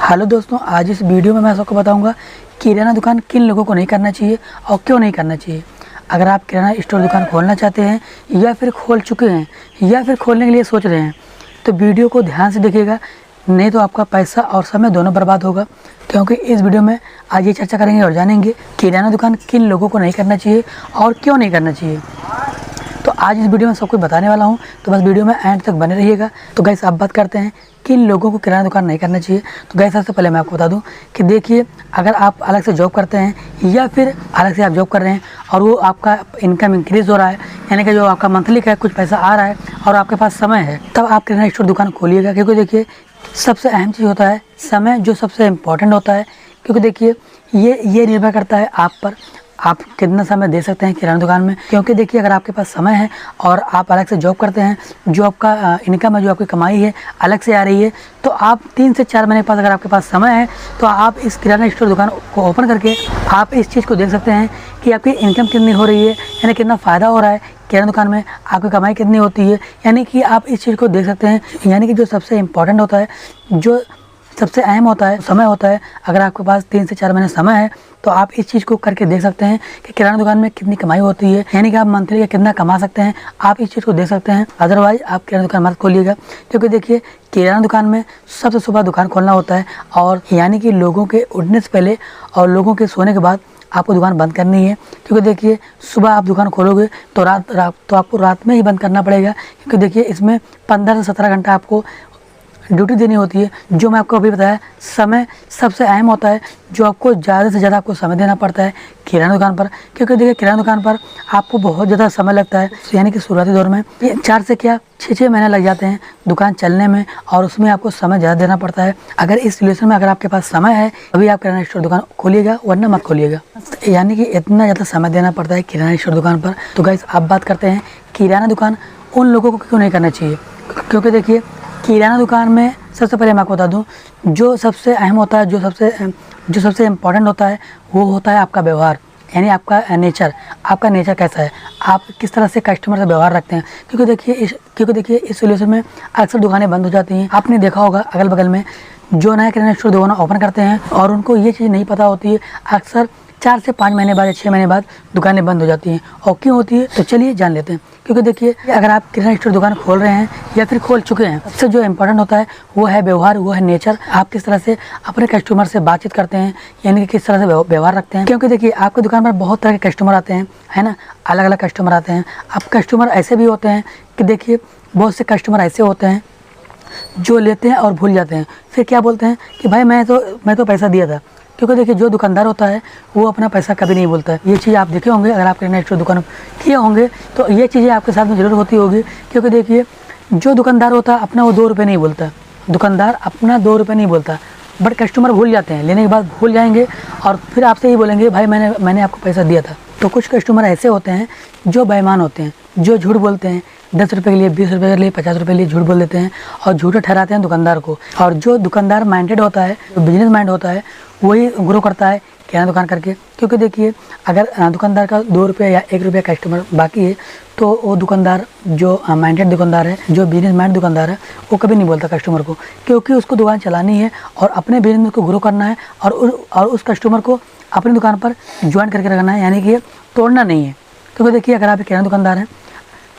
Hello दोस्तों, आज इस वीडियो में मैं आपको बताऊंगा किराना दुकान किन लोगों को नहीं करना चाहिए और क्यों नहीं करना चाहिए। अगर आप किराना स्टोर दुकान खोलना चाहते हैं या फिर खोल चुके हैं या फिर खोलने के लिए सोच रहे हैं तो वीडियो को ध्यान से देखिएगा, नहीं तो आपका पैसा और समय दोनों बर्बाद होगा। क्योंकि इस वीडियो में आज ये चर्चा करेंगे और जानेंगे किराना दुकान किन लोगों को नहीं करना चाहिए और क्यों नहीं करना चाहिए। तो आज इस वीडियो में सब कुछ बताने वाला हूं, तो बस वीडियो में एंड तक बने रहिएगा। तो गाइस, आप बात करते हैं किन लोगों को किराना दुकान नहीं करना चाहिए। तो गाइस, सबसे पहले मैं आपको बता दूं कि देखिए, अगर आप अलग से जॉब करते हैं या फिर अलग से आप जॉब कर रहे हैं और वो आपका इनकम इंक्रीज़ हो रहा है, यानी कि जो आपका मंथली का कुछ पैसा आ रहा है और आपके पास समय है, तब आप किराना स्टोर दुकान खोलिएगा। क्योंकि देखिए, सबसे अहम चीज़ होता है समय, जो सबसे इम्पॉर्टेंट होता है। क्योंकि देखिए, ये निर्भर करता है आप पर, आप कितना समय दे सकते हैं किराना दुकान में। क्योंकि देखिए, अगर आपके पास समय है और आप अलग से जॉब करते हैं, जो आपका इनकम है, जो आपकी कमाई है अलग से आ रही है, तो आप 3 से 4 महीने के पास अगर आपके पास समय है तो आप इस किराना स्टोर दुकान को ओपन करके आप इस चीज़ को देख सकते हैं कि आपकी इनकम कितनी हो रही है, यानी कितना फ़ायदा हो रहा है किराना दुकान में, आपकी कमाई कितनी होती है, यानी कि आप इस चीज़ को देख सकते हैं। यानी कि जो सबसे इम्पॉर्टेंट होता है, जो सबसे अहम होता है, समय होता है। अगर आपके पास 3 से 4 महीने समय है तो आप इस चीज़ को करके देख सकते हैं कि किराना दुकान में कितनी कमाई होती है, यानी कि आप मंथली का कितना कमा सकते हैं, आप इस चीज़ को देख सकते हैं। अदरवाइज़ आप किराना दुकान मत खोलिएगा। क्योंकि देखिए, किराना दुकान में सबसे सुबह दुकान खोलना होता है, और यानी कि लोगों के उठने से पहले और लोगों के सोने के बाद आपको दुकान बंद करनी है। क्योंकि देखिए, सुबह आप दुकान खोलोगे तो आपको रात में ही बंद करना पड़ेगा। क्योंकि देखिए, इसमें 15 से 17 घंटा आपको ड्यूटी देनी होती है। जो मैं आपको अभी बताया, समय सबसे अहम होता है, जो आपको ज़्यादा से ज़्यादा आपको समय देना पड़ता है किराना दुकान पर। क्योंकि देखिए, किराना दुकान पर आपको बहुत ज़्यादा समय लगता है, यानी कि शुरुआती दौर में 4 से क्या 6 महीने लग जाते हैं दुकान चलने में, और उसमें आपको समय ज़्यादा देना पड़ता है। अगर इस सिचुएशन में अगर आपके पास समय है अभी आप किराना स्टोर दुकान खोलिएगा, वरना मत खोलिएगा। यानी कि इतना ज़्यादा समय देना पड़ता है किराना स्टोर दुकान पर। तो गाइस, आप बात करते हैं किराना दुकान उन लोगों को क्यों नहीं करना चाहिए। क्योंकि देखिए, किराना दुकान में सबसे पहले मैं आपको बता दूं, जो सबसे अहम होता है, जो सबसे इम्पॉर्टेंट होता है, वो होता है आपका व्यवहार, यानी आपका नेचर। आपका नेचर कैसा है, आप किस तरह से कस्टमर से व्यवहार रखते हैं। क्योंकि देखिए इस सिचुएशन में अक्सर दुकानें बंद हो जाती हैं। आपने देखा होगा अगल बगल में जो नया किराना स्टोर दुकान ओपन करते हैं और उनको ये चीज़ नहीं पता होती है, अक्सर 4 से 5 महीने बाद या 6 महीने बाद दुकानें बंद हो जाती हैं। और क्यों होती है, तो चलिए जान लेते हैं। क्योंकि देखिए, अगर आप किराना स्टोर दुकान खोल रहे हैं या फिर खोल चुके हैं, सबसे जो इम्पोर्टेंट होता है वो है व्यवहार, वो है नेचर। आप किस तरह से अपने कस्टमर से बातचीत करते हैं, यानी कि किस तरह से व्यवहार रखते हैं। क्योंकि देखिए, आपकी दुकान पर बहुत तरह के कस्टमर आते हैं, है ना, अलग अलग कस्टमर आते हैं। अब कस्टमर ऐसे भी होते हैं कि देखिए, बहुत से कस्टमर ऐसे होते हैं जो लेते हैं और भूल जाते हैं, फिर क्या बोलते हैं कि भाई मैं तो पैसा दिया था। क्योंकि देखिए, जो दुकानदार होता है वो अपना पैसा कभी नहीं बोलता है। ये चीज़ आप देखे होंगे, अगर आप किराना स्टोर दुकान किए होंगे तो ये चीज़ें आपके साथ में ज़रूर होती होगी। क्योंकि देखिए, जो दुकानदार होता है अपना वो 2 रुपये नहीं बोलता, दुकानदार अपना 2 रुपये नहीं बोलता, बट कस्टमर भूल जाते हैं, लेने के बाद भूल जाएंगे और फिर आपसे ही बोलेंगे भाई मैंने आपको पैसा दिया था। तो कुछ कस्टमर ऐसे होते हैं जो बेईमान होते हैं, जो झूठ बोलते हैं, 10 रुपये के लिए, 20 रुपये के लिए, 50 रुपये के लिए झूठ बोल देते हैं और झूठे ठहराते हैं दुकानदार को। और जो दुकानदार माइंडेड होता है, जो बिजनेस माइंड होता है, वही ग्रो करता है किराना दुकान करके। क्योंकि देखिए, अगर दुकानदार का 2 रुपये या 1 रुपया कस्टमर बाकी है तो वो दुकानदार, जो माइंडेड दुकानदार है, जो बिजनेस माइंड दुकानदार है, वो कभी नहीं बोलता कस्टमर को। क्योंकि उसको दुकान चलानी है और अपने बिजनेस को ग्रो करना है और उस कस्टमर को अपनी दुकान पर ज्वाइन करके रखना है, यानी कि तोड़ना नहीं है। क्योंकि देखिए, अगर आप एक किराना दुकानदार हैं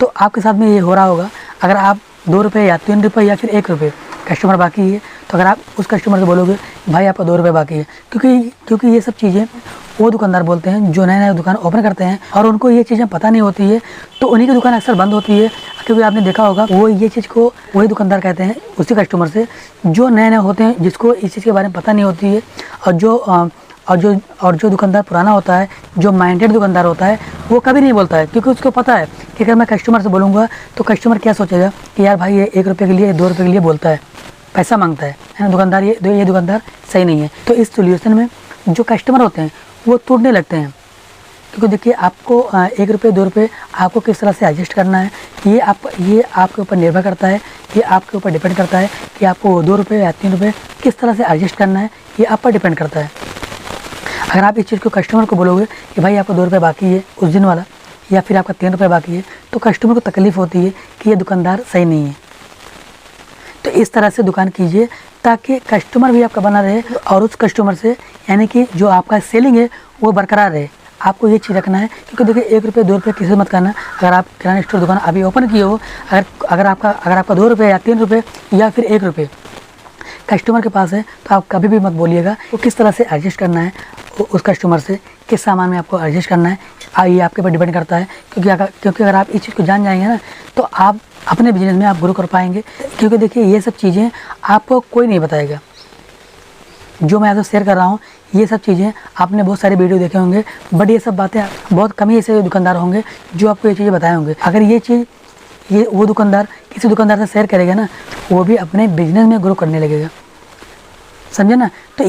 तो आपके साथ में ये हो रहा होगा, अगर आप 2 रुपये या 3 रुपये या फिर 1 रुपये कस्टमर बाकी है, तो अगर आप उस कस्टमर से बोलोगे भाई आपका 2 रुपये बाकी है, क्योंकि ये सब चीज़ें वो दुकानदार बोलते हैं जो नए दुकान ओपन करते हैं और उनको ये चीज़ें पता नहीं होती है, तो उन्हीं की दुकान अक्सर बंद होती है। क्योंकि आपने देखा होगा, वो ये चीज़ को वही दुकानदार कहते हैं उसी कस्टमर से जो नए होते हैं, जिसको इस चीज़ के बारे में पता नहीं होती है। और जो दुकानदार पुराना होता है, जो माइंडेड दुकानदार होता है, वो कभी नहीं बोलता है। क्योंकि उसको पता है कि अगर मैं कस्टमर से बोलूँगा तो कस्टमर क्या सोचेगा कि यार भाई ये 1 रुपये के लिए, 2 रुपये के लिए बोलता है, पैसा मांगता है ना दुकानदार, ये दुकानदार सही नहीं है। तो इस सिचुएशन में जो कस्टमर होते हैं वो टूटने लगते हैं। क्योंकि देखिए, आपको 1 रुपये 2 रुपये आपको किस तरह से एडजस्ट करना है, ये आपके ऊपर निर्भर करता है, ये आपके ऊपर डिपेंड करता है कि आपको 2 रुपये या 3 रुपये किस तरह से एडजस्ट करना है, ये आप पर डिपेंड करता है। अगर आप इस चीज़ को कस्टमर को बोलोगे कि भाई आपका 2 रुपये बाकी है उस दिन वाला, या फिर आपका 3 रुपये बाकी है, तो कस्टमर को तकलीफ़ होती है कि ये दुकानदार सही नहीं है। तो इस तरह से दुकान कीजिए ताकि कस्टमर भी आपका बना रहे और उस कस्टमर से यानी कि जो आपका सेलिंग है वो बरकरार रहे। आपको ये चीज़ रखना है, क्योंकि देखिए 1 रुपये 2 रुपये किसी मत करना। अगर आप किराना स्टोर दुकान अभी ओपन किए हो, अगर आपका 2 रुपये या 3 रुपये या फिर 1 रुपये कस्टमर के पास है, तो आप कभी भी मत बोलिएगा। वो किस तरह से एडजस्ट करना है उस कस्टमर से, किस सामान में आपको एडजस्ट करना है, ये आपके ऊपर डिपेंड करता है। क्योंकि अगर आप इस चीज़ को जान जाएंगे ना, तो आप अपने बिजनेस में आप ग्रो कर पाएंगे। क्योंकि देखिए ये सब चीज़ें आपको कोई नहीं बताएगा। जो मैं आपसे शेयर कर रहा हूँ ये सब चीज़ें आपने बहुत सारे वीडियो देखे होंगे, बट ये सब बातें बहुत कम ही ऐसे दुकानदार होंगे जो आपको ये चीज़ें बताए होंगे। अगर ये चीज़ वो दुकानदार किसी दुकानदार से शेयर करेगा ना, वो भी अपने बिजनेस में ग्रो करने लगेगा, समझे ना। तो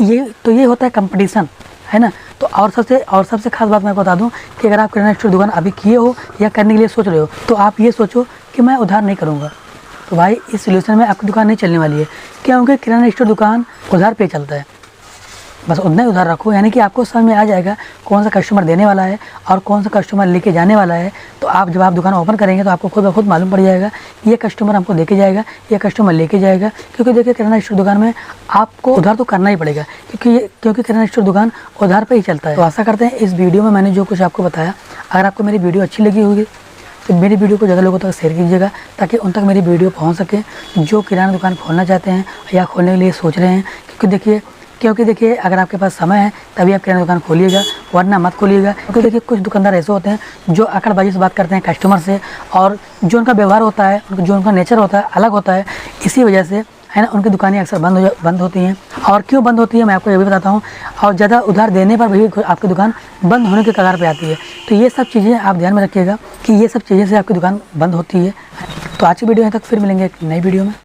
ये होता है कंपटीशन, है ना। तो और सबसे खास बात मैं बता दूं कि अगर आप किराना स्टोर दुकान अभी किए हो या करने के लिए सोच रहे हो, तो आप ये सोचो कि मैं उधार नहीं करूँगा। तो भाई इस सोल्यूशन में आपकी दुकान नहीं चलने वाली है, क्योंकि किराना स्टोर दुकान उधार पे चलता है। बस उतना ही उधार रखो, यानी कि आपको समझ में आ जाएगा कौन सा कस्टमर देने वाला है और कौन सा कस्टमर लेके जाने वाला है। तो आप जब आप दुकान ओपन करेंगे तो आपको खुद ब खुद मालूम पड़ जाएगा ये कस्टमर हमको देके जाएगा, ये कस्टमर लेके जाएगा। क्योंकि देखिए किराना स्टोर दुकान में आपको उधार तो करना ही पड़ेगा, क्योंकि किराना स्टोर दुकान उधार पर ही चलता है। तो आशा करते हैं इस वीडियो में मैंने जो कुछ आपको बताया, अगर आपको मेरी वीडियो अच्छी लगी होगी तो मेरी वीडियो को ज़्यादा लोगों तक शेयर कीजिएगा, ताकि उन तक मेरी वीडियो पहुंच सके जो किराना दुकान खोलना चाहते हैं या खोलने के लिए सोच रहे हैं। क्योंकि देखिए अगर आपके पास समय है तभी आप किराना दुकान खोलिएगा, वरना मत खोलिएगा। क्योंकि देखिए कुछ दुकानदार ऐसे होते हैं जो अकड़बाजी से बात करते हैं कस्टमर से, और जो उनका व्यवहार होता है, जो उनका नेचर होता है अलग होता है। इसी वजह से है ना उनकी दुकानें अक्सर बंद होती हैं। और क्यों बंद होती है मैं आपको ये भी बताता हूँ। और ज़्यादा उधार देने पर भी आपकी दुकान बंद होने के कगार पे आती है। तो ये सब चीज़ें आप ध्यान में रखिएगा कि ये सब चीज़ें से आपकी दुकान बंद होती है। तो आज की वीडियो यहाँ तक, फिर मिलेंगे एक नई वीडियो में।